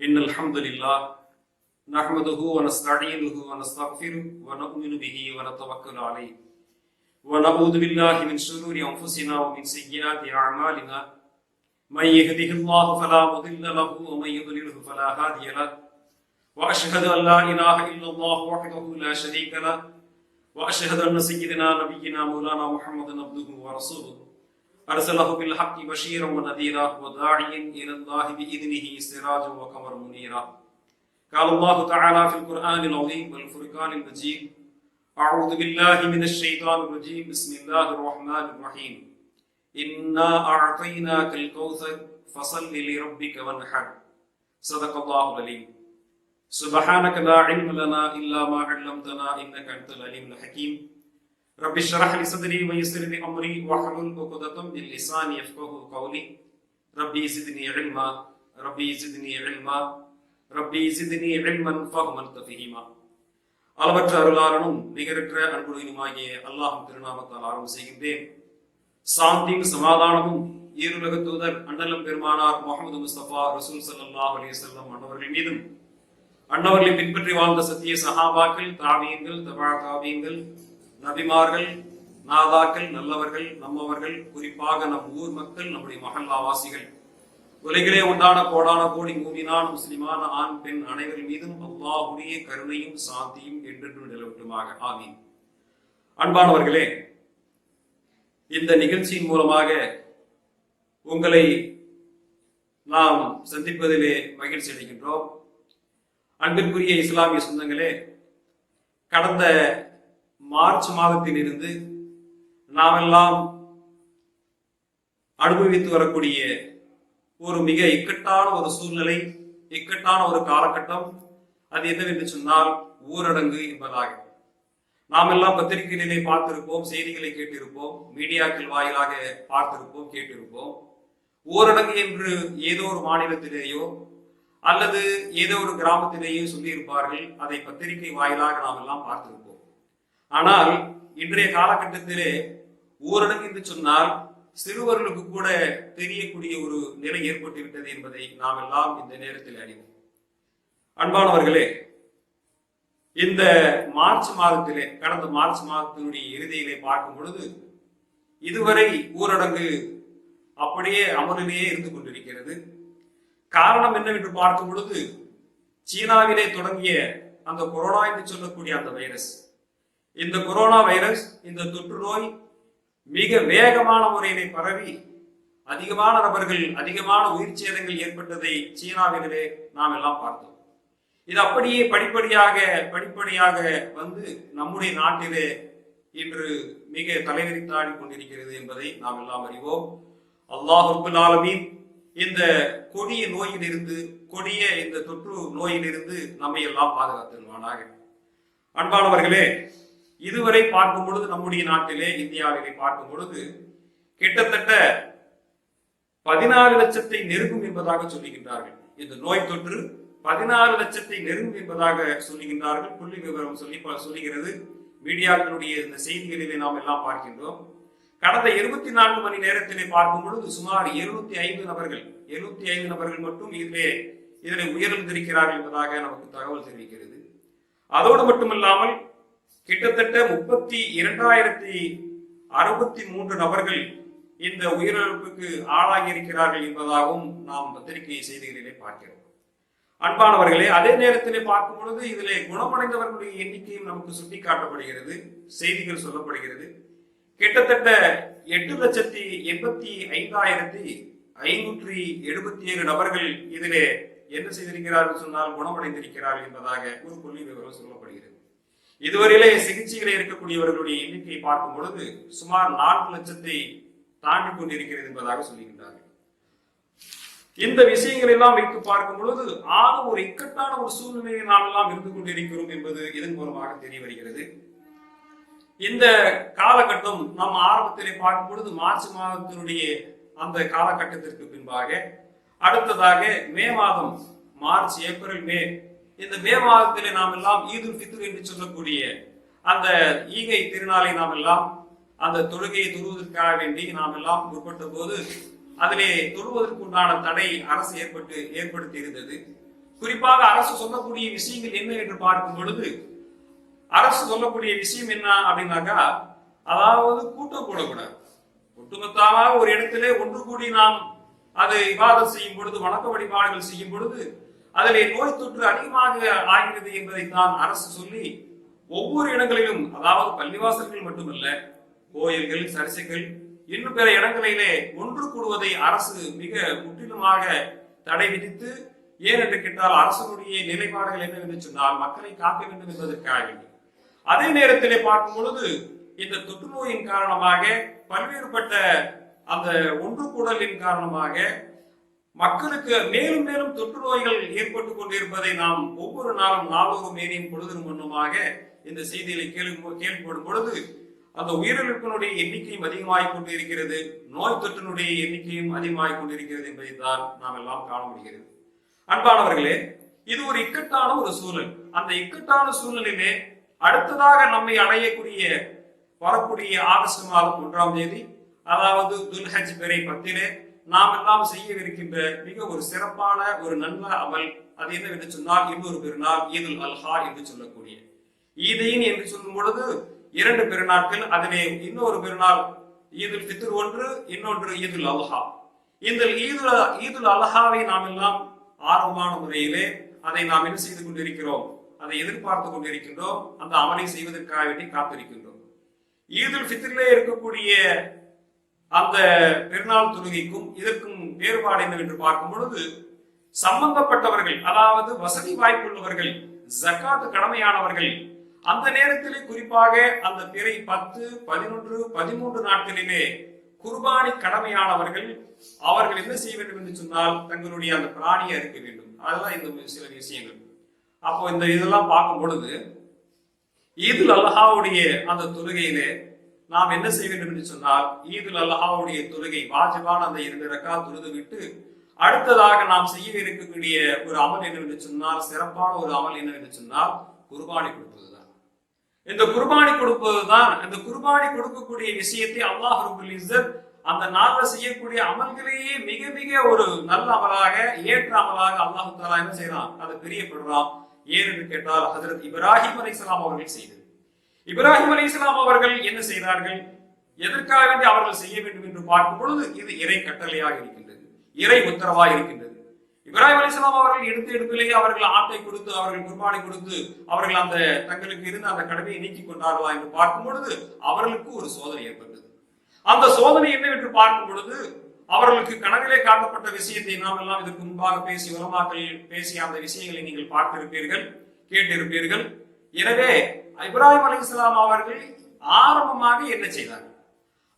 إن الحمد لله نحمده ونستعينه ونستغفره ونؤمن به ونتوكل عليه ونعوذ بالله من شرور أنفسنا ومن سيئات أعمالنا من يهده الله فلا مضل له ومن يضلله فلا هادي له وأشهد أن لا إله إلا الله وحده لا شريك له وأشهد أن سيدنا نبينا مولانا محمد عبده ورسوله أرسله بالحق بشيرا ونذيرا وداعيا إلى الله بإذنه سراجا وقمرا منيرا. قال الله تعالى في القرآن العظيم والفرقان المجيد: أعوذ بالله من الشيطان الرجيم. بسم الله الرحمن الرحيم. إنا أعطيناك الكوثر فصل لربك وانحر. صدق الله العليم. سبحانك لا علم لنا إلا ما علمتنا إنك أنت العليم الحكيم. رب اشرح لي صدري ويسر لي امري واحلل عقدة من لساني يفقهوا قولي. ربي زدني علما ربي زدني علما ربي زدني علما فهما تفهيما. அளவற்ற அருளாளனும் நிகரற்ற அன்புடையனுமாகிய அல்லாஹ்வின் திருநாமத்தால் ஆரம்பம் செய்கின்றேன். சாந்தியும் சமாதானமும் ஈருலக தூதர் அண்ணலம் பெருமானார் முஹம்மது முஸ்தபா ரசூல் ஸல்லல்லாஹு அலைஹி வஸல்லம் அன்னவர்கள் மீதும் அன்னவர்களை பின்பற்றி வாழ்ந்த சத்திய சஹாபாக்கள், தாபீன்கள், தபா தாபீன்கள், நபிமார்கள், நாதாக்கள், நல்லவர்கள், நம்மவர்கள், குறிப்பாக நம் ஊர் மக்கள், நம்முடைய மஹல்லாவாசிகள், உலகிலே உண்டான கோடான கோடி மூமினான முஸ்லிமான ஆண் பெண் அனைவரின் மீதும் அல்லாஹ்வுடைய கருணையும் சாந்தியும் என்றென்றும் நிலவட்டுமாக. ஆமீன். அன்பானவர்களே, இந்த நிகழ்ச்சியின் மூலமாக உங்களை நாம் சந்திப்பதிலே மகிழ்ச்சி அடைகின்றோம். அன்பிற்குரிய இஸ்லாமிய சொந்தங்களே, கடந்த மார்ச் மாதத்தில் இருந்து நாமெல்லாம் அனுபவித்து வரக்கூடிய ஒரு மிக இக்கட்டான ஒரு சூழ்நிலை, இக்கட்டான ஒரு காலகட்டம், அது என்னவென்று சொன்னால் ஊரடங்கு என்பதாக. நாம் எல்லாம் பத்திரிகைகளிலே பார்த்திருப்போம், செய்திகளை கேட்டிருப்போம், மீடியாக்கள் வாயிலாக பார்த்திருப்போம், கேட்டிருப்போம். ஊரடங்கு என்று ஏதோ ஒரு மாநிலத்திலேயோ அல்லது ஏதோ ஒரு கிராமத்திலேயோ சொல்லியிருப்பார்கள். அதை பத்திரிகை வாயிலாக நாம் எல்லாம் பார்த்திருப்போம். ஆனால் இன்றைய காலகட்டத்திலே ஊரடங்கு என்று சொன்னால் சிறுவர்களுக்கு கூட தெரியக்கூடிய ஒரு நிலை ஏற்பட்டு விட்டது என்பதை நாம் எல்லாம் இந்த நேரத்தில் அறிவோம். அன்பானவர்களே, இந்த மார்ச் மாதத்திலே, கடந்த மார்ச் மாதத்தினுடைய இறுதியிலே பார்க்கும் பொழுது இதுவரை ஊரடங்கு அப்படியே அமலிலேயே இருந்து கொண்டிருக்கிறது. காரணம் என்னவென்று பார்க்கும் பொழுது, சீனாவிலே தொடங்கிய அந்த கொரோனா என்று சொல்லக்கூடிய அந்த வைரஸ், இந்த கொரோனா வைரஸ், இந்த தொற்று நோய் மிக வேகமான முறையிலே பரவி அதிகமான நபர்கள், அதிகமான உயிர் சேதங்கள் ஏற்பட்டதை சீனாவிலே நாம் எல்லாம் பார்த்தோம். இது அப்படியே படிப்படியாக வந்து நம்முடைய நாட்டிலே இன்று மிக தலைவிரித்தாடி கொண்டிருக்கிறது என்பதை நாம் எல்லாம் அறிவோம். அல்லாஹ் ரப்பல் ஆலமீன் இந்த கொடிய நோயிலிருந்து, கொடிய இந்த தொற்று நோயிலிருந்து நம்மை எல்லாம் பாதுகாத்துவானாக. அன்பானவர்களே, இதுவரை பார்க்கும் பொழுது நம்முடைய நாட்டிலே, இந்தியாவிலே பார்க்கும் பொழுது கிட்டத்தட்ட 14 லட்சத்தை நெருங்கும் என்பதாக சொல்லுகின்றார்கள். இந்த நோய் தொற்று 14 லட்சத்தை நெருங்கும் என்பதாக சொல்லுகின்றார்கள். புள்ளி விவரம் சொல்லுகிறது. மீடியாக்களுடைய இந்த செய்திகளிலே நாம் எல்லாம் பார்க்கின்றோம். கடந்த 24 மணி நேரத்திலே பார்க்கும் பொழுது சுமார் 705 நபர்கள் மட்டும் இதிலே உயிரிழந்திருக்கிறார்கள் என்பதாக நமக்கு தகவல் தெரிவிக்கிறது. அதோடு மட்டுமல்லாமல் கிட்டத்தட்ட 32,063 நபர்கள் இந்த உயிரிழப்புக்கு ஆளாகி இருக்கிறார்கள் என்பதாகவும் நாம் பத்திரிகை செய்திகளிலே பார்க்கிறோம். அன்பானவர்களே, அதே நேரத்திலே பார்க்கும் பொழுது இதிலே குணமடைந்தவர்களுடைய எண்ணிக்கையும் நமக்கு சுட்டிக்காட்டப்படுகிறது, செய்திகள் சொல்லப்படுகிறது. கிட்டத்தட்ட 8,85,577 நபர்கள் இதிலே என்ன செய்திருக்கிறார்கள் சொன்னால் குணமடைந்திருக்கிறார்கள் என்பதாக ஒரு புள்ளி விவரம் சொல்லப்படுகிறது. இதுவரையிலே சிகிச்சைகளை இருக்கக்கூடியவர்களுடைய எண்ணிக்கை பார்க்கும் பொழுது சுமார் 4 லட்சத்தை தாண்டி கொண்டிருக்கிறது என்பதாக சொல்லுகின்றார்கள். இந்த விஷயங்கள் எல்லாம் வைத்து பார்க்கும் பொழுது ஆக ஒரு இக்கட்டான ஒரு சூழ்நிலையை நாம் எல்லாம் இருந்து கொண்டிருக்கிறோம் என்பது இதன் மூலமாக தெரிய வருகிறது. இந்த காலகட்டம் நாம் ஆரம்பத்திலே பார்க்கும் பொழுது மார்ச் மாதத்தினுடைய அந்த காலகட்டத்திற்கு பின்பாக அடுத்ததாக மே மாதம், மார்ச், ஏப்ரல், மே, இந்த மே மாதத்திலே நாம் எல்லாம் ஈதுல் ஃபித்ர் என்று சொல்லக்கூடிய அந்த ஈகை திருநாளை நாம் எல்லாம் அந்த தொழுகையை தொழுவதற்காக வேண்டி நாம் எல்லாம் முற்பட்ட போது அதிலே தொழுவதற்கு உண்டான தடை அரசு ஏற்படுத்தி இருந்தது. குறிப்பாக அரசு சொல்லக்கூடிய விஷயங்கள் என்ன என்று பார்க்கும் பொழுது, அரசு சொல்லக்கூடிய விஷயம் என்ன அப்படின்னாக்கா, அதாவது கூட்டம் கூடக்கூடாது. ஒட்டுமொத்தமாக ஒரு இடத்திலே ஒன்று கூடி நாம் அது இபாதத் செய்யும் பொழுது, வணக்க வழிபாடுகள் செய்யும் பொழுது அதிலே நோய் தொற்று அதிகமாக ஆகிறது என்பதைத்தான் அரசு சொல்லி ஒவ்வொரு இடங்களிலும், அதாவது பள்ளிவாசல்கள் மட்டுமல்ல, கோயில்கள், சர்ச்சைகள், இன்னும் பிற இடங்களிலே ஒன்று கூடுவதை அரசு மிக முற்றிலுமாக தடை விதித்து, ஏனென்று கேட்டால் அரசனுடைய நிலைப்பாடுகள் என்னவென்று சொன்னால் மக்களை காக்க வேண்டும் என்பதற்காக. அதே நேரத்திலே பார்க்கும் பொழுது இந்த தொற்று நோயின் காரணமாக, பல்வேறுபட்ட அந்த ஒன்று கூடலின் காரணமாக மக்களுக்கு மேலும் மேலும் தொற்று நோய்கள் ஏற்பட்டுக் கொண்டிருப்பதை நாம் ஒவ்வொரு நாளும் நாளொரு மேனியும் பொழுதும் மண்ணுமாக இந்த செய்திகளை கேள்விப்படும் பொழுது அந்த உயிரிழப்பினுடைய எண்ணிக்கையும் அதிகமாகிக் கொண்டிருக்கிறது, நோய் தொற்றினுடைய எண்ணிக்கையும் அதிகமாகிக் கொண்டிருக்கிறது என்பதை தான் நாம் எல்லாம் காண முடிகிறது. அன்பானவர்களே, இது ஒரு இக்கட்டான ஒரு சூழல். அந்த இக்கட்டான சூழலிலே அடுத்ததாக நம்மை அடையக்கூடிய வரக்கூடிய ஆகஸ்ட் மாதம் 1ஆம் தேதி, அதாவது துல்ஹஜ் பிறை 10 நாம் எல்லாம் செய்யவிருக்கின்ற மிக ஒரு சிறப்பான ஒரு நல்ல அமல், அது என்னவென்று சொன்னால் இன்னொரு பெருநாள் ஈதுல் அல்ஹா என்று சொல்லக்கூடிய ஈதையின் என்று சொல்லும் பொழுது 2 பெருநாட்கள். அதிலே இன்னொரு பெருநாள் ஈதுல் ஃபித்ர் ஒன்று, இன்னொன்று ஈதுல் அல்ஹா. இந்த ஈதுல் அல்ஹாவை நாம் எல்லாம் ஆர்வமான முறையிலே அதை நாம் என்ன செய்து கொண்டிருக்கிறோம், அதை எதிர்பார்த்து கொண்டிருக்கின்றோம், அந்த அமலை செய்வதற்காக வேண்டி காத்திருக்கின்றோம். ஈதுல் ஃபித்ரிலே இருக்கக்கூடிய அந்த பெருநாள் தொழுகைக்கும் இதற்கும் வேறுபாடு என்னவென்று பார்க்கும் பொழுது, சம்பந்தப்பட்டவர்கள், அதாவது வசதி வாய்ப்புள்ளவர்கள், ஜக்காத் கடமையானவர்கள், அந்த நேரத்திலே குறிப்பாக அந்த பிறை 10, 11, 13 நாட்களிலே குர்பானி கடமையானவர்கள், அவர்கள் என்ன செய்ய வேண்டும் என்று சொன்னால் தங்களுடைய அந்த பிராணியை அறுக்க வேண்டும். அதெல்லாம் இந்த சில விஷயங்கள். அப்போ இந்த இதெல்லாம் பார்க்கும் பொழுது ஈதுல் அல்ஹாவுடைய அந்த தொழுகையிலே நாம் என்ன செய்ய வேண்டும் என்று சொன்னால், ஈதுல் அல்ஹாவுடைய தொழுகை வாஜிபான அந்த 2 ரக்காத் தொழுது விட்டு அடுத்ததாக நாம் செய்ய இருக்கக்கூடிய ஒரு அமல் என்னவென்று சொன்னால், சிறப்பான ஒரு அமல் என்னவென்று சொன்னால் குர்பானி கொடுப்பதுதான். இந்த குர்பானி கொடுப்பதுதான். இந்த குர்பானி கொடுக்கக்கூடிய விஷயத்தை அல்லாஹ் ரப்பல் இஸ்ஸத் அந்த நாள்ல செய்யக்கூடிய அமல்களையே மிக மிக ஒரு நல்ல அமலாக, ஏற்ற அமலாக அல்லாஹ் தஆலா என்ன செய்யறான், அதை பிரியப்படுறான். ஏனென்று கேட்டால் ஹஜ்ரத் இப்ராஹிம் அலைஹிஸ்ஸலாம் அவர்கள் செய்தது. இப்ராஹிம் அலைஹிஸ்ஸலாம் அவர்கள் என்ன செய்தார்கள், எதற்காக வேண்டி அவர்கள் செய்ய வேண்டும் என்று பார்க்கும் பொழுது இது இறை கட்டளையாக இருக்கின்றது, இறை உத்தரவாக இருக்கின்றது. இப்ராஹிம் அலைஹிஸ்ஸலாம் அவர்கள் எடுப்பிலேயே அவர்கள் ஆட்டை கொடுத்து, அவர்கள் குர்பானை கொடுத்து, அவர்கள் அந்த தங்களுக்கு இருந்த அந்த கடமையை நீக்கிக் கொண்டார்களா என்று பார்க்கும் பொழுது அவர்களுக்கு ஒரு சோதனை ஏற்பட்டது. அந்த சோதனை என்னவென்று பார்க்கும் பொழுது அவர்களுக்கு கனவிலே காட்டப்பட்ட விஷயத்தை நாம் எல்லாம் இதற்கு முன்பாக பேசி உலமாக்கள் பேசிய அந்த விஷயங்களை நீங்கள் பார்த்திருப்பீர்கள், கேட்டிருப்பீர்கள். எனவே இப்ராஹிம் அலைஹிஸ்ஸலாம் அவர்கள் ஆரம்பமாக என்ன செய்தார்கள்,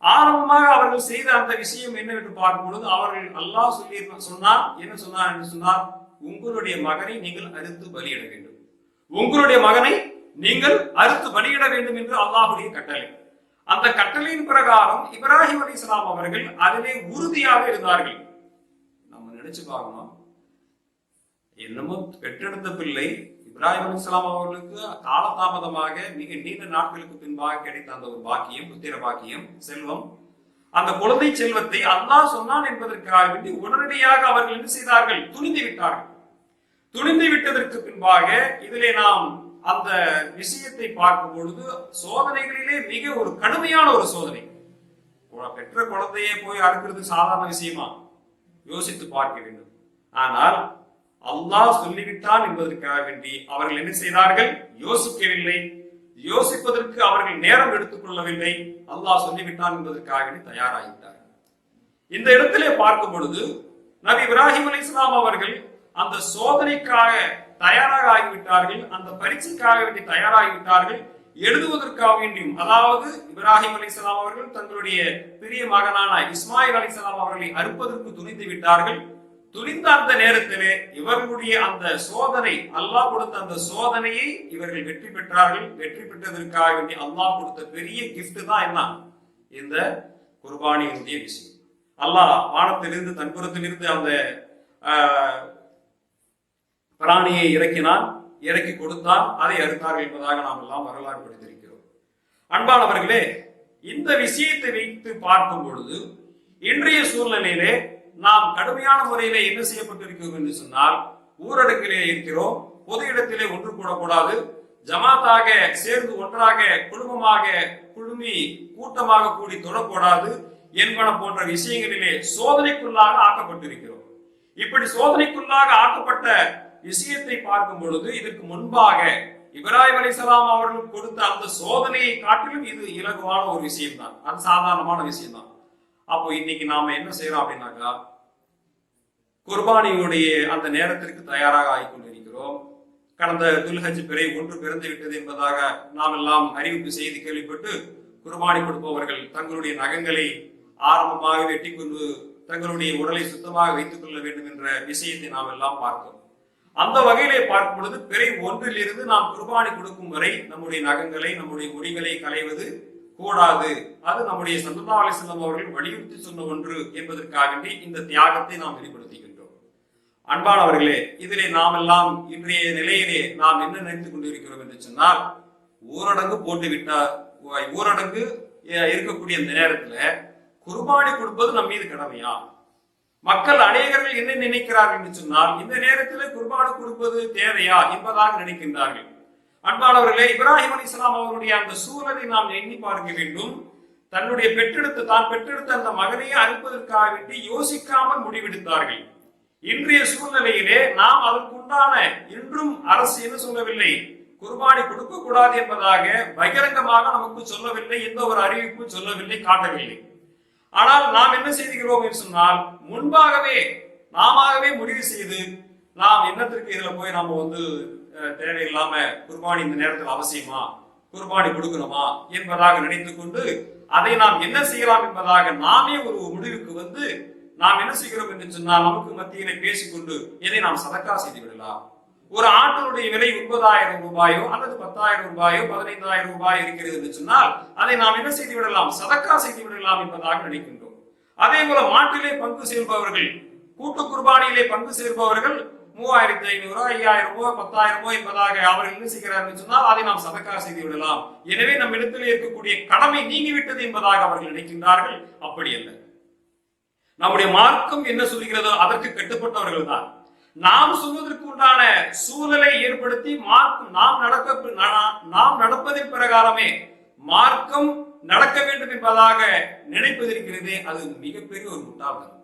ஆரம்பமாக அவர்கள் செய்த அந்த விஷயம் என்னவென்று பார்க்கும் பொழுது அவர்கள் அல்லாஹ் சொன்னார், என்ன சொன்னார் என்று சொன்னார், உங்களுடைய மகனை நீங்கள் அறுத்து பலியிட வேண்டும், உங்களுடைய மகனை நீங்கள் அறுத்து பலியிட வேண்டும் என்று அல்லாஹ்வுடைய கட்டளை. அந்த கட்டளையின் பிரகாரம் இப்ராஹிம் அலைஹிஸ்ஸலாம் அவர்கள் அதிலே உறுதியாக இருந்தார்கள். நம்ம நினைச்சு பார்க்கணும், என்னமோ பெற்றெடுத்த பிள்ளை இப்ராஹிம் அலைஹிஸ்ஸலாம் அவர்களுக்கு காலதாமதமாக மிக நீண்ட நாட்களுக்கு பின்பாக கிடைத்த அந்த ஒரு பாக்கியம், புத்திர பாக்கியம், செல்வம், அந்த குழந்தை செல்வத்தை அல்லாஹ் சொன்னான் என்பதற்காக வேண்டி உடனடியாக அவர்கள் என்ன செய்தார்கள், துணிந்து விட்டார்கள். துணிந்து விட்டதற்கு பின்பாக இதிலே நாம் அந்த விஷயத்தை பார்க்கும் பொழுது சோதனைகளிலே மிக ஒரு கடுமையான ஒரு சோதனை. பெற்ற குழந்தையே போய் அறுக்கிறது சாதாரண விஷயமா, யோசித்து பார்க்க வேண்டும். ஆனால் அல்லாஹ் சொல்லிவிட்டான் என்பதற்காக வேண்டி அவர்கள் என்ன செய்தார்கள், யோசிக்கவில்லை, யோசிப்பதற்கு அவர்கள் நேரம் எடுத்துக் கொள்ளவில்லை, அல்லாஹ் சொல்லிவிட்டான் என்பதற்காக தயாராகிவிட்டார்கள். இந்த இடத்திலே பார்க்கும் பொழுது நபி இப்ராஹிம் அலைஹிஸ்ஸலாம் அவர்கள் அந்த சோதனைக்காக தயாராக ஆகிவிட்டார்கள், அந்த பரீட்சைக்காக வேண்டி தயாராகிவிட்டார்கள், எழுதுவதற்காக வேண்டியும். அதாவது இப்ராஹிம் அலைஹிஸ்ஸலாம் அவர்கள் தங்களுடைய பெரிய மகனான இஸ்மாயில் அலைஹிஸ்ஸலாம் அவர்களை அறுப்பதற்கு துணிந்து விட்டார்கள். துணிந்த அந்த நேரத்திலே இவர்களுடைய அந்த சோதனை, அல்லாஹ் கொடுத்த அந்த சோதனையை இவர்கள் வெற்றி பெற்றார்கள். வெற்றி பெற்றதற்காக வேண்டி அல்லாஹ் கொடுத்த பெரிய கிஃப்ட் தான் என்ன, இந்த குர்பானியினுடைய விஷயம். அல்லாஹ் வானத்திலிருந்து தன்புறத்திலிருந்து அந்த பிராணியை இறக்கினான், இறக்கி கொடுத்தான், அதை அறுத்தார்கள் என்பதாக நாம் எல்லாம் வரலாறு படித்திருக்கிறோம். அன்பானவர்களே, இந்த விஷயத்தை வைத்து பார்க்கும் பொழுது இன்றைய சூழ்நிலையிலே நாம் கடுமையான முறையிலே என்ன செய்யப்பட்டிருக்கிறோம் என்று சொன்னால், ஊரடங்கிலே இருக்கிறோம், பொது இடத்திலே ஒன்று கூடக்கூடாது, ஜமாத்தாக சேர்ந்து ஒன்றாக குடும்பமாக குழுமி கூட்டமாக கூடி தொடக்கூடாது என்பன போன்ற விஷயங்களிலே சோதனைக்குள்ளாக ஆக்கப்பட்டிருக்கிறோம். இப்படி சோதனைக்குள்ளாக ஆக்கப்பட்ட விஷயத்தை பார்க்கும் பொழுது இதற்கு முன்பாக இப்ராஹிம் அலைஹிஸ்ஸலாம் அவர்கள் கொடுத்த அந்த சோதனையை காட்டிலும் இது இலகுவான ஒரு விஷயம் தான், அது சாதாரணமான விஷயம் தான். அப்போ இன்னைக்கு நாம என்ன செய்யறோம் அப்படின்னாக்கா, குர்பானியுடைய அந்த நேரத்திற்கு தயாராக ஆகிக்கொண்டிருக்கிறோம். கடந்த துல்ஹஜ் பிறை 1 பிறந்து விட்டது என்பதாக நாம் எல்லாம் அறிவிப்பு செய்தி கேள்விப்பட்டு குர்பானி கொடுப்பவர்கள் தங்களுடைய நகங்களை ஆரம்பமாக வெட்டி கொண்டு தங்களுடைய உடலை சுத்தமாக வைத்துக் கொள்ள வேண்டும் என்ற விஷயத்தை நாம் எல்லாம் பார்த்தோம். அந்த வகையிலே பார்க்கும் பொழுது பிறை 1 நாம் குர்பானி கொடுக்கும் வரை நம்முடைய நகங்களை நம்முடைய முடிகளை களைவது கூடாது. அது நம்முடைய ஸல்லல்லாஹு அலைஹி வஸல்லம் அவர்கள் வலியுறுத்தி சொன்ன ஒன்று என்பதற்காக இந்த தியாகத்தை நாம் வெளிப்படுத்துகின்றோம். அன்பானவர்களே, இதிலே நாம் எல்லாம் இன்றைய நிலையிலே நாம் என்ன நினைத்துக் கொண்டிருக்கிறோம் என்று சொன்னால், ஊரடங்கு போட்டுவிட்டார், ஊரடங்கு இருக்கக்கூடிய இந்த நேரத்துல குர்பானி கொடுப்பது நம் மீது கடமையா? மக்கள் அநேகர்கள் என்ன நினைக்கிறார்கள் என்று சொன்னால், இந்த நேரத்தில் குர்பானி கொடுப்பது தேவையா என்பதாக நினைக்கின்றார்கள். அன்பானவர்களே, இப்ராஹிம் அலைஹிஸ்ஸலாம் அவருடைய அந்த சூழலை நாம் எண்ணி பார்க்க வேண்டும். தன்னுடைய தான் பெற்றெடுத்த அந்த மகனையே அறுப்பதற்காக வேண்டி யோசிக்காமல் முடிவெடுத்தார்கள். இன்றைய சூழ்நிலையிலே நாம் அதற்குண்டான இன்றும் அரசு என்ன சொல்லவில்லை, குர்பானி கொடுக்க கூடாது என்பதாக பகிரங்கமாக நமக்கு சொல்லவில்லை, எந்த ஒரு அறிவிப்பு சொல்லவில்லை, காட்டவில்லை. ஆனால் நாம் என்ன செய்கிறோம் என்று சொன்னால், முன்பாகவே நாமவே முடிவு செய்து நாம் என்னத்திற்கு இதுல போய் நாம தேவையில்லாம குர்பானி இந்த நேரத்தில் அவசியமா, குர்பானி கொடுக்கணுமா என்பதாக நினைத்துக் கொண்டு அதை நாம் என்ன செய்யலாம் என்பதாக நாமே ஒரு முடிவுக்கு நாம் என்ன செய்கிறோம் என்று சொன்னால், நமக்கு மத்தியிலே பேசிக்கொண்டு இதை நாம் சதக்கா செய்து விடலாம். ஒரு ஆட்டினுடைய விலை 9,000 ரூபாயோ அல்லது 10,000 ரூபாயோ 15,000 ரூபாய் இருக்கிறது என்று சொன்னால், அதை நாம் என்ன செய்து விடலாம், சதக்கா செய்து விடலாம் என்பதாக நினைக்கின்றோம். அதே போல மாட்டிலே பங்கு சேர்ப்பவர்கள், கூட்டு குர்பானியிலே பங்கு சேர்ப்பவர்கள் 3,500, 5,000, 10,000 என்பதாக அவர்கள் என்ன செய்கிறார்கள் என்று சொன்னால், அதை நாம் சதக்கா செய்து விடலாம். எனவே நம் இடத்திலே இருக்கக்கூடிய கடமை நீங்கிவிட்டது என்பதாக அவர்கள் நினைக்கின்றார்கள். அப்படி அல்ல. நம்முடைய மார்க்கம் என்ன சொல்கிறதோ அதற்கு கட்டுப்பட்டவர்கள் தான். நாம் சொல்வதற்கு உண்டான சூழலை ஏற்படுத்தி மார்க்கம் நாம் நடப்பதின் பிரகாரமே மார்க்கம் நடக்க வேண்டும் என்பதாக நினைப்பதிருக்கிறதே, அது மிகப்பெரிய ஒரு முட்டாள்தனம்.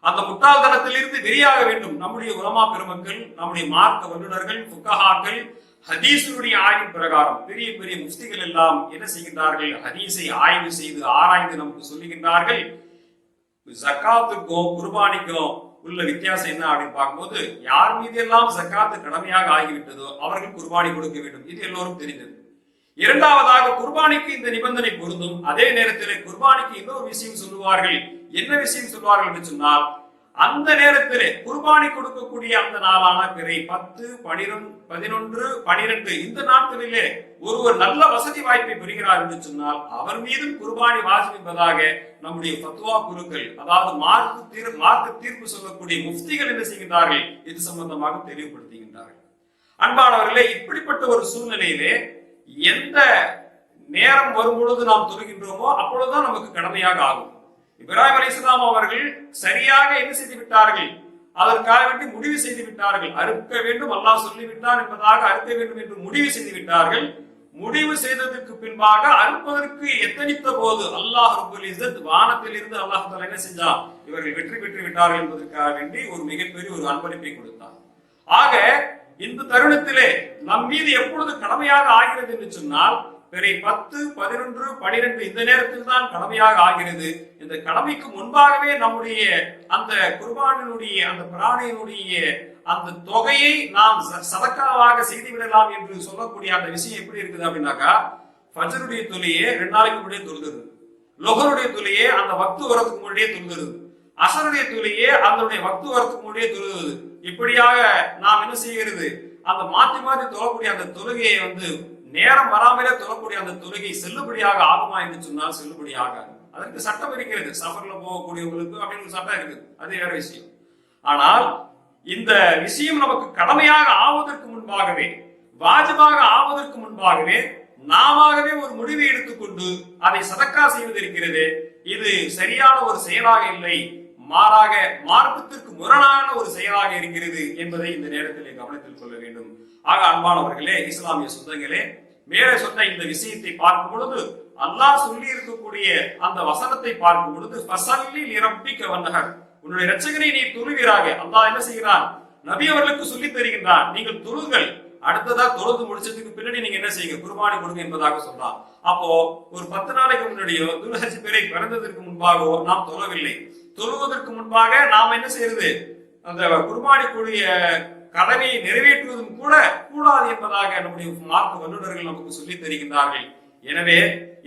அந்த முட்டாள்தனத்திலிருந்து வெளியாக வேண்டும் நம்முடைய உலமா பெருமக்கள், நம்முடைய மார்க்க வல்லுநர்கள், புக்கஹாக்கள். ஹதீஸுடைய ஆய்வின் பிரகாரம் பெரிய பெரிய முஃப்திகள் எல்லாம் என்ன செய்கின்றார்கள், ஹதீஸை ஆய்வு செய்து ஆராய்ந்து நமக்கு சொல்லுகின்றார்கள். ஜக்காத்துக்கும் குர்பானிக்கும் உள்ள வித்தியாசம் என்ன அப்படின்னு பார்க்கும்போது, யார் மீது எல்லாம் ஜக்காத்து கடமையாக ஆகிவிட்டதோ அவர்கள் குர்பானி கொடுக்க வேண்டும், இது எல்லோரும் தெரிந்தது. இரண்டாவதாக குர்பானிக்கு இந்த நிபந்தனை பொருந்தும். அதே நேரத்தில் குர்பானிக்கு இன்னொரு விஷயம் சொல்லுவார்கள். என்ன விஷயம் சொல்வார்கள் என்று சொன்னால், அந்த நேரத்திலே குர்பானி கொடுக்கக்கூடிய அந்த நாளான பிறை 10, 11, 12 இந்த நாட்களிலே ஒருவர் நல்ல வசதி வாய்ப்பை பெறுகிறார் என்று சொன்னால் அவர் மீதும் குர்பானி வாஜிப் என்பதாக நம்முடைய ஃபத்வா குருக்கள், அதாவது மார்க்க தீர்ப்பு சொல்லக்கூடிய முஃப்திகள் என்ன செய்கின்றார்கள், இது சம்பந்தமாக தெளிவுபடுத்துகின்றார்கள். அன்பானவர்களே, இப்படிப்பட்ட ஒரு சூழ்நிலையிலே எந்த நேரம் வரும் பொழுது நாம் தொழுகின்றோமோ அப்பொழுதுதான் நமக்கு கடமையாக ஆகும். இப்ராஹிம் அலைஹிஸ்ஸலாம் அவர்கள் சரியாக என்ன செய்து விட்டார்கள், அதற்காக வேண்டி முடிவு செய்து விட்டார்கள். அறுக்க வேண்டும், அல்லாஹ் சொல்லிவிட்டார் என்பதாக அறுக்க வேண்டும் என்று முடிவு செய்து விட்டார்கள். முடிவு செய்ததற்கு பின்பாக அறுப்பதற்கு எத்தனித்த போது அல்லாஹ் ரப்பல் இஸ்ஸத் வானத்தில் இருந்து அல்லாஹ் தஆலா என்ன செஞ்சார், இவர்கள் வெற்றி பெற்று விட்டார்கள் என்பதற்காக வேண்டி ஒரு மிகப்பெரிய ஒரு அன்பளிப்பை கொடுத்தார். ஆக இந்த தருணத்திலே நம் மீது எப்பொழுது கடமையாக ஆகிறது என்று சொன்னால், பிறை 10, 11, 12 இந்த நேரத்தில் தான் கடமையாக ஆகிறது. இந்த கடமைக்கு முன்பாகவே நம்முடைய அந்த குர்பானினுடைய அந்த பிராணியினுடைய அந்த தொகையை நாம் சதக்காவாக செய்து விடலாம் என்று சொல்லக்கூடிய அந்த விஷயம் எப்படி இருக்குது அப்படின்னாக்கா, ஃபஜ்ருடைய தொழுகையே 2 நாளைக்கு முன்னாடியே தொழுகிறது, லொஹருடைய தொழுகையே அந்த வக்து வரதுக்கு முன்னாடியே தொழுகிறது, அசருடைய தொழுகையே அதனுடைய வக்து வரதுக்கு முன்னாடியே தொழுகிறது. இப்படியாக நாம் என்ன செய்கிறது, அந்த மாற்றி மாற்றி தொழக்கூடிய அந்த தொழுகையை நேரம் வராமலே தொழக்கூடிய அந்த தொழுகை செல்லுபடியாக ஆகுமா என்று சொன்னால் செல்லுபடியாக, அதற்கு சட்டம் இருக்கிறது. சஃபர்ல போகக்கூடியவங்களுக்கு அப்படின்னு சட்டம் இருக்குது, அது வேற விஷயம். ஆனால் இந்த விஷயம் நமக்கு கடமையாக ஆவதற்கு முன்பாகவே, வாஜிபாக ஆவதற்கு முன்பாகவே நாமவே ஒரு முடிவை எடுத்துக்கொண்டு அதை சதக்கா செய்வது இருக்கிறது, இது சரியான ஒரு செயலாக இல்லை. மாறாக மார்க்கத்திற்கு முரணான ஒரு செயலாக இருக்கிறது என்பதை இந்த நேரத்திலே கவனத்தில் கொள்ள வேண்டும். ஆக அன்பானவர்களே, இஸ்லாமிய சொந்தங்களே, மேலே சொன்ன இந்த விஷயத்தை பார்க்கும் பொழுது அல்லாஹ் சொல்லி இருக்கக்கூடிய அந்த வசனத்தை பார்க்கும் பொழுது ஃபஸல்லி லிரப்பிக வன்ஹர், உன்னுடைய இரட்சகனை நீ தொழுவீராக அல்லாஹ் என்ன செய்கிறான்? நபி அவர்களுக்கு சொல்லி தருகின்றான், நீங்கள் தொழுங்கள். அடுத்ததா தொழுது முடிச்சதுக்கு பின்னாடி நீங்க என்ன செய்யுங்க? குர்பானி கொடுங்க என்பதாக சொல்றான். அப்போ ஒரு 10 நாளைக்கு முன்னாடியோ துல்ஹஜ் பிறை பிறந்ததற்கு முன்பாகவோ நாம் தொழவில்லை. தொழுவதற்கு முன்பாக நாம் என்ன செய்யறது? அந்த குர்பானி கூடிய கடமையை நிறைவேற்றுவதும் கூட கூடாது என்பதாக நம்முடைய மார்க்க வல்லுநர்கள் நமக்கு சொல்லி தருகின்றார்கள். எனவே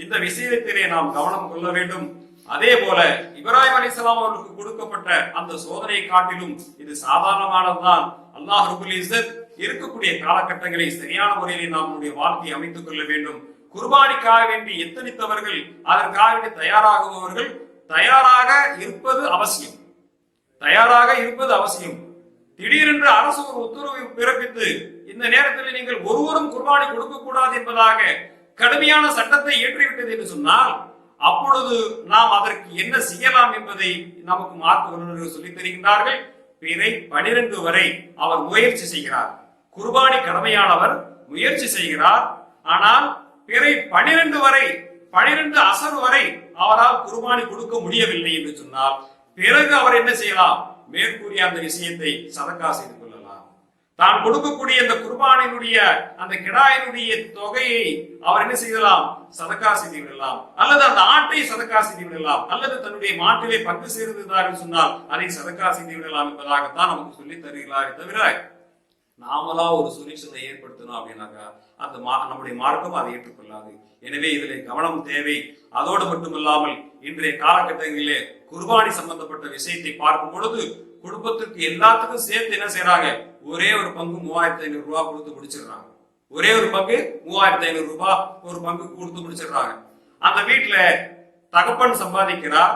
இந்த விஷயத்திலே நாம் கவனம் கொள்ள வேண்டும். அதே போல இப்ராஹிம் அலைஹிஸ்ஸலாம் அவர்களுக்கு கொடுக்கப்பட்ட அந்த சோதனையை காட்டிலும் இது சாதாரணமானதுதான். அல்லாஹ் ரப்புல் இஸ்ஸத் இருக்கக்கூடிய காலகட்டங்களை சரியான முறையில் நாம் நம்முடைய வாழ்க்கையை அமைத்துக் கொள்ள வேண்டும். குர்பானிக்காக வேண்டி எத்தனித்தவர்கள், அதற்காக வேண்டி தயாராகுபவர்கள் தயாராக இருப்பது அவசியம். தயாராக இருப்பது அவசியம். திடீரென்று அரசு ஒரு உத்தரவை பிறப்பித்து இந்த நேரத்தில் நீங்கள் ஒருவரும் குர்பானி கொடுக்க கூடாது என்பதாக கடுமையான சட்டத்தை ஏற்றிவிட்டது என்று சொன்னால் அப்பொழுது நாம் அதற்கு என்ன செய்யலாம் என்பதை நமக்கு மார்க்க வல்லுநர்கள் சொல்லித் தருகின்றார்கள். பிறை 12 வரை அவர் முயற்சி செய்கிறார். குர்பானி கடமையானவர் முயற்சி செய்கிறார். ஆனால் பிறை 12 வரை, 12 அசர் வரை அவரால் குர்பானி கொடுக்க முடியவில்லை என்று சொன்னால் பிறகு அவர் என்ன செய்யலாம்? மேற்கூறிய அந்த விஷயத்தை சதக்கா செய்து கொள்ளலாம். தான் கொடுக்கக்கூடிய அந்த குர்பானினுடைய அந்த கிடாயினுடைய தொகையை அவர் என்ன செய்யலாம்? சதக்கா செய்து விடலாம். அல்லது அந்த ஆட்டை சதக்கா செய்து விடலாம். அல்லது தன்னுடைய மாட்டிலே பங்கு சேர்ந்ததாக சொன்னால் அதை சதக்கா செய்து விடலாம் என்பதாகத்தான் நமக்கு சொல்லி தருகிறாரே தவிர நாமளா ஒரு சொல்யூஷனை ஏற்படுத்தணும் அப்படின்னாக்கா அந்த நம்முடைய மார்க்கம் அதை ஏற்றுக்கொள்ளாது. எனவே இதில் கவனம் தேவை. அதோடு மட்டுமல்லாமல் இன்றைய காலகட்டங்களிலே குர்பானி சம்பந்தப்பட்ட விஷயத்தை பார்க்கும் பொழுது குடும்பத்திற்கு எல்லாத்துக்கும் சேர்த்து என்ன செய்யறாங்க? ஒரே ஒரு பங்கு 3500 ரூபாய் கொடுத்து முடிச்சிடுறாங்க. ஒரே ஒரு பங்கு 3500 ரூபாய் ஒரு பங்கு கொடுத்து முடிச்சிடுறாங்க. அந்த வீட்டுல தகப்பன் சம்பாதிக்கிறார்.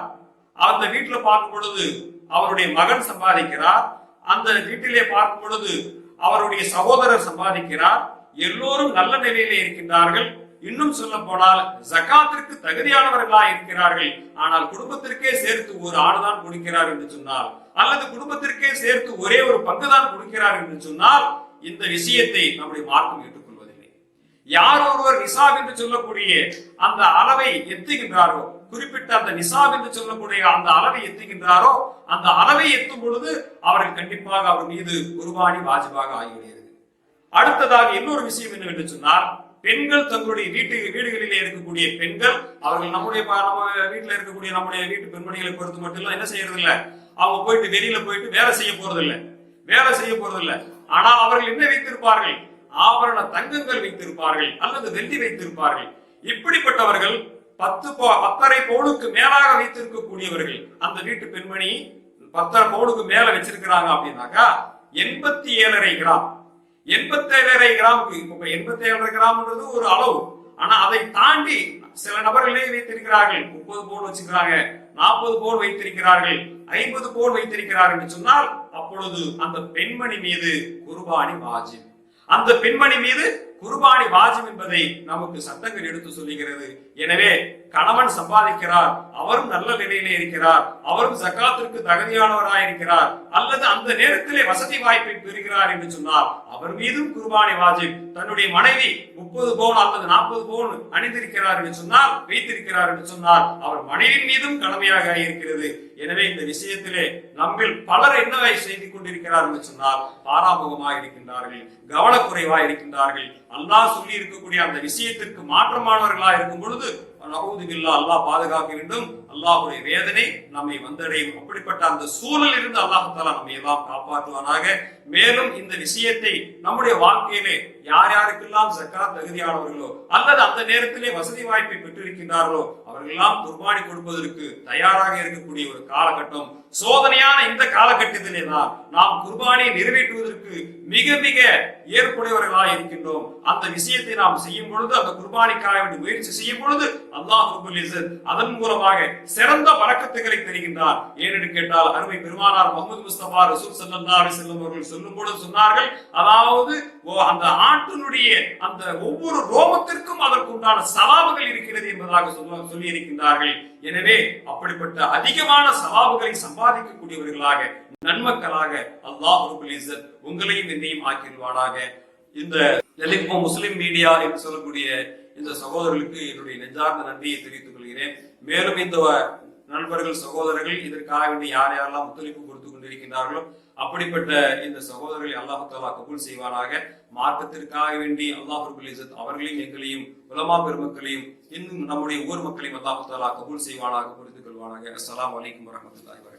அந்த வீட்டுல பார்க்கும் பொழுது அவருடைய மகன் சம்பாதிக்கிறார். அந்த வீட்டிலே பார்க்கும் பொழுது அவருடைய சகோதரர் சம்பாதிக்கிறார். எல்லோரும் நல்ல நிலையிலே இருக்கின்றார்கள். இன்னும் சொல்ல போனால் ஜகாத்திற்கு தகுதியானவர்களாக இருக்கிறார்கள். ஆனால் குடும்பத்திற்கே சேர்த்து ஒரு ஆடுதான் கொடுக்கிறார் என்று சொன்னால், அல்லது குடும்பத்திற்கே சேர்த்து ஒரே ஒரு பங்குதான் கொடுக்கிறார் என்று சொன்னால் இந்த விஷயத்தை நம்முடைய மார்க்கம் ஏற்றுக்கொள்வதில்லை. யார் ஒருவர் நிசாப் என்று சொல்லக்கூடிய அந்த அளவை எத்துகின்றாரோ, குறிப்பிட்ட அந்த நிசாப் என்று சொல்லக்கூடிய அந்த அளவை எத்துகின்றாரோ, அந்த அளவை எத்தும் பொழுது அவர்கள் கண்டிப்பாக அவர் மீது குர்பானி வாஜிபாக ஆகிவிடுகிறது. அடுத்ததாக இன்னொரு விஷயம் என்னவென்று சொன்னால், பெண்கள் தங்களுடைய வீடுகளிலே இருக்கக்கூடிய பெண்கள், அவர்கள் நம்முடைய வீட்டுல இருக்கக்கூடிய நம்முடைய வீட்டு பெண்மணிகளை பொறுத்து மட்டும் என்ன செய்யறது இல்ல, அவங்க போயிட்டு வெளியில போயிட்டு வேலை செய்ய போறதில்லை. ஆனால் அவர்கள் என்ன வைத்திருப்பார்கள்? ஆபரண தங்கங்கள் வைத்திருப்பார்கள் அல்லது வெள்ளி வைத்திருப்பார்கள். இப்படிப்பட்டவர்கள் 10.5 பவுனுக்கு மேலாக வைத்திருக்கக்கூடியவர்கள், அந்த வீட்டு பெண்மணி 10 பவுனுக்கு மேல வச்சிருக்கிறாங்க அப்படின்னாக்கா 87.5 கிராம் 87.5 கிராமுக்கு, இப்ப 87.5 கிராம்ன்றது ஒரு அளவு. ஆனா அதை தாண்டி சில நபர்களே வைத்திருக்கிறார்கள். 30 பவுன் வச்சிருக்கிறாங்க, 40 பவுன் வைத்திருக்கிறார்கள், 50 பவுன் வைத்திருக்கிறார்கள் என்று சொன்னால் அப்பொழுது அந்த பெண்மணி மீது குர்பானி வாஜிப். அந்த பெண்மணி மீது குர்பானி வாஜிப் என்பதை நமக்கு சட்டங்கள் எடுத்து சொல்லுகிறது. எனவே கணவன் சம்பாதிக்கிறார், அவரும் நல்ல நிலையிலே இருக்கிறார், அவரும் ஜகாத்திற்கு தகுதியானவராக இருக்கிறார், அல்லது அந்த நேரத்திலே வசதி வாய்ப்பை பெறுகிறார் என்று சொன்னால் அவர் மீதும் குர்பானி வாஜிப். தன்னுடைய மனைவி 30 பவுன் அல்லது 40 பவுன் அணிந்திருக்கிறார் என்று சொன்னால், வைத்திருக்கிறார் என்று சொன்னால் அவர் மனைவி மீதும் கடமையாக இருக்கிறது. எனவே இந்த விஷயத்திலே நம்மில் பலர் என்னவை செய்து கொண்டிருக்கிறார் என்று சொன்னால் பாராமுகமாக இருக்கின்றார்கள், கவனக்குறைவாக இருக்கின்றார்கள். அல்லாஹ் சொல்லி இருக்கக்கூடிய அந்த விஷயத்திற்கு மாற்றமானவர்களாக இருக்கும் பொழுது அல்லாஹ் பாதுகாக்க வேண்டும். அல்லாஹ்வுடைய வேதனை நம்மை வந்தடையும். அப்படிப்பட்ட அந்த சூழலில் இருந்து அல்லாஹ் தஆலா நம்மை எல்லாம் காப்பாற்றுவானாக. மேலும் இந்த விஷயத்தை நம்முடைய வாழ்க்கையிலே யார் யாருக்கெல்லாம் ஜகாத் தகுதியானவர்களோ அல்லது அந்த நேரத்திலே வசதி வாய்ப்பை பெற்றிருக்கின்றார்களோ அவர்களெல்லாம் குர்பானி கொடுப்பதற்கு தயாராக இருக்கக்கூடிய ஒரு காலகட்டம். சோதனையான இந்த காலகட்டத்திலே தான் நாம் குர்பானியை நிறைவேற்றுவதற்கு மிக மிக ஏற்புடையவர்களாக இருக்கின்றோம். அந்த விஷயத்தை நாம் செய்யும் பொழுது, அந்த குர்பானிக்காக வேண்டி முயற்சி செய்யும் பொழுது அல்லாஹ் ரப்பல் இஸ்ஸத் அதன் மூலமாக சிறந்த பரக்கத்துகளை தருகின்றார். ஏனென்று கேட்டால் அருமை பெருமானார் முஹம்மது முஸ்தபா ரசூல் ஸல்லல்லாஹு அலைஹி வஸல்லம் அவர்கள் சொல்லும் பொழுது சொன்னார்கள், அதாவது அந்த ஆட்டினுடைய அந்த ஒவ்வொரு ரோமத்திற்கும் அதற்குண்டான சவாபுகள் இருக்கிறது என்பதாக சொல்லி இருக்கின்றார்கள். எனவே அப்படிப்பட்ட அதிகமான சவாபுகளை சம்பாதிக்கக்கூடியவர்களாக நன்மக்களாக அல்லாஹ் ரப்பல் இஸ்ஸத் உங்களையும் என்னையும் ஆக்கிடுவானாக. இந்த எலிப்போ முஸ்லிம் மீடியா என்று சொல்லக்கூடிய இந்த சகோதரர்களுக்கு என்னுடைய நெஞ்சார்ந்த நன்றியை தெரிவித்துக் கொள்கிறேன். மேலும் இந்த நண்பர்கள் சகோதரர்கள் இதற்காக வேண்டி யார் யாரெல்லாம் ஒத்துழைப்பு கொடுத்து கொண்டிருக்கின்றார்களோ அப்படிப்பட்ட இந்த சகோதரர்களை அல்லாஹ் தஆலா கபூல் செய்வானாக. மார்க்கத்திற்காக வேண்டி அல்லாஹ் ரப்பல் இஸ்ஸத் அவர்களையும் எங்களையும் உலமா பெருமக்களையும் இன்னும் நம்முடைய ஊர் மக்களையும் அல்லாஹ் தஆலா கபூல் செய்வானாக, புரிந்து கொள்வானாக. அஸ்ஸலாமு அலைக்கும் வரஹ்மத்துல்லாஹி வபரகாத்துஹு.